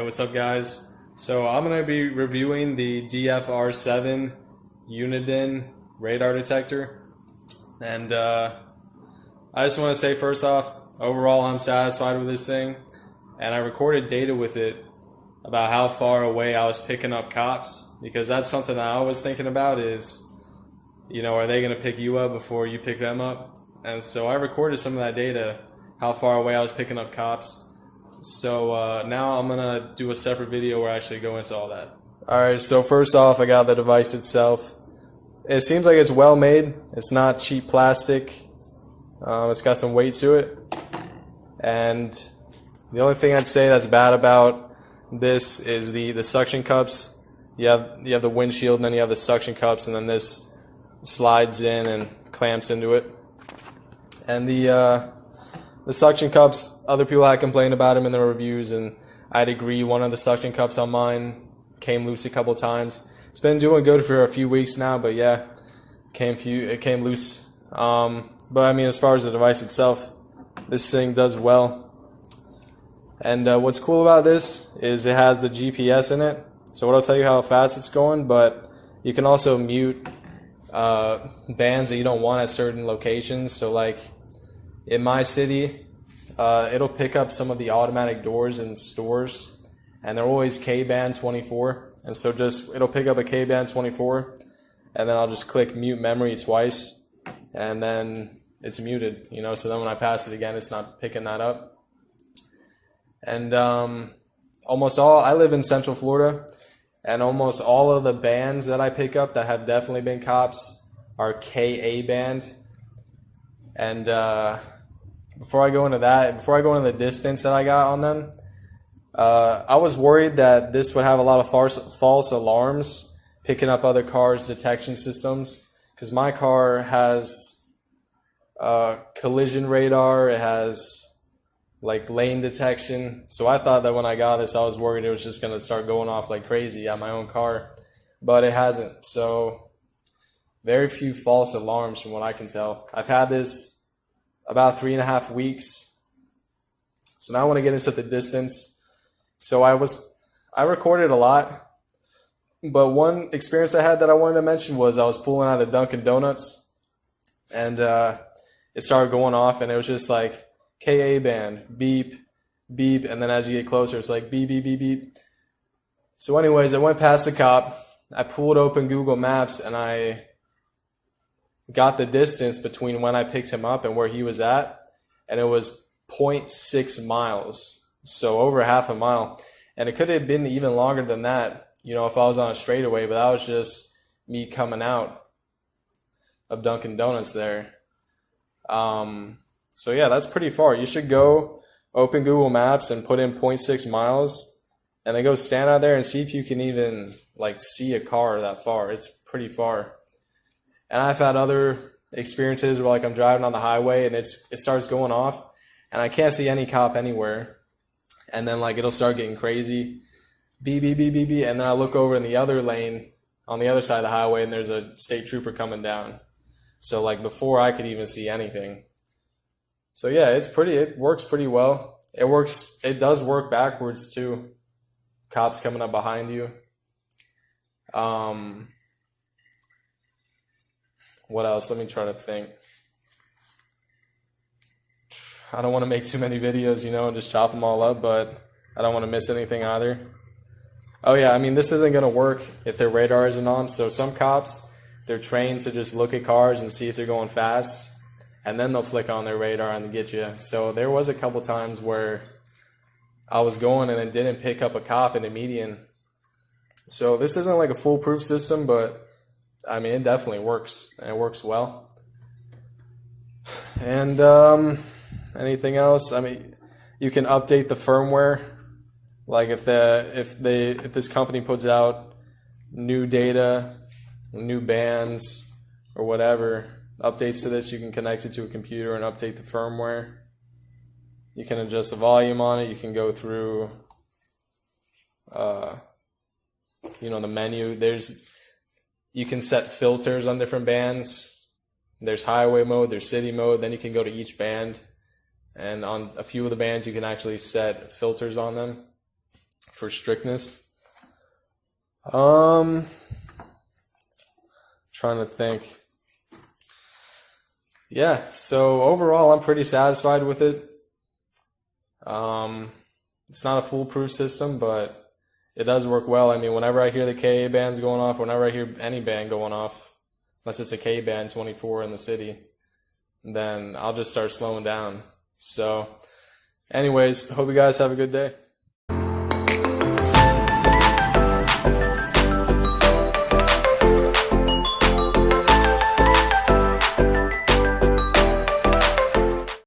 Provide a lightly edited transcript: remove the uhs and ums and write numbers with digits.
what's up guys? So I'm going to be reviewing the DFR7 Uniden Radar Detector. And I just want to say first off, overall I'm satisfied with this thing. And I recorded data with it about how far away I was picking up cops. Because that's something that I was thinking about is, you know, are they going to pick you up before you pick them up? And so I recorded some of that data, how far away I was picking up cops. So now I'm going to do a separate video where I actually go into all that. Alright, so first off, I got the device itself. It seems like it's well made. It's not cheap plastic. It's got some weight to it. And the only thing I'd say that's bad about this is the suction cups. You have the windshield, and then you have the suction cups, and then this slides in and clamps into it. And the suction cups, other people had complained about them in the reviews, and I'd agree. One of the suction cups on mine came loose a couple times. It's been doing good for a few weeks now, but yeah, it came loose. But I mean, as far as the device itself, this thing does well. And what's cool about this is it has the GPS in it, so it'll tell you how fast it's going, but you can also mute bands that you don't want at certain locations. So like in my city, it'll pick up some of the automatic doors in stores, and they're always K-band 24, and so it'll pick up a K-band 24, and then I'll just click mute memory twice, and then it's muted, you know, so then when I pass it again, it's not picking that up. And I live in Central Florida, and almost all of the bands that I pick up that have definitely been cops are KA band. And before I go into the distance that I got on them, I was worried that this would have a lot of false alarms picking up other cars' detection systems, because my car has collision radar, it has like lane detection. So I thought that when I got this, I was worried it was just going to start going off like crazy at my own car, but it hasn't. So very few false alarms from what I can tell. I've had this about 3.5 weeks. So now I want to get into the distance. So I recorded a lot, but one experience I had that I wanted to mention was I was pulling out of Dunkin' Donuts, and it started going off, and it was just like KA band, beep, beep, and then as you get closer, it's like beep, beep, beep, beep. So anyways, I went past the cop, I pulled open Google Maps, and I got the distance between when I picked him up and where he was at, and it was 0.6 miles, so over half a mile. And it could have been even longer than that, you know, if I was on a straightaway, but that was just me coming out of Dunkin' Donuts there. So yeah, that's pretty far. You should go open Google Maps and put in 0.6 miles, and then go stand out there and see if you can even like see a car that far. It's pretty far. And I've had other experiences where like I'm driving on the highway and it starts going off and I can't see any cop anywhere. And then like it'll start getting crazy. Beep, beep, beep, beep, beep. And then I look over in the other lane on the other side of the highway and there's a state trooper coming down. So like before I could even see anything. So yeah, it works pretty well. It does work backwards too. Cops coming up behind you. What else? Let me try to think. I don't want to make too many videos, you know, and just chop them all up, but I don't want to miss anything either. Oh yeah, I mean, this isn't going to work if their radar isn't on. So some cops, they're trained to just look at cars and see if they're going fast, and then they'll flick on their radar and get you. So there was a couple times where I was going and it didn't pick up a cop in the median. So this isn't like a foolproof system, but I mean, it definitely works, and it works well. And anything else? I mean, you can update the firmware. Like if this company puts out new data, new bands, or whatever, updates to this, you can connect it to a computer and update the firmware. You can adjust the volume on it. You can go through, you know, the menu. You can set filters on different bands. There's highway mode, there's city mode, then you can go to each band. And on a few of the bands, you can actually set filters on them for strictness. Trying to think. Yeah, so overall I'm pretty satisfied with it. It's not a foolproof system, but it does work well. I mean, whenever I hear the KA bands going off, whenever I hear any band going off, unless it's a K band 24 in the city, then I'll just start slowing down. So anyways, hope you guys have a good day.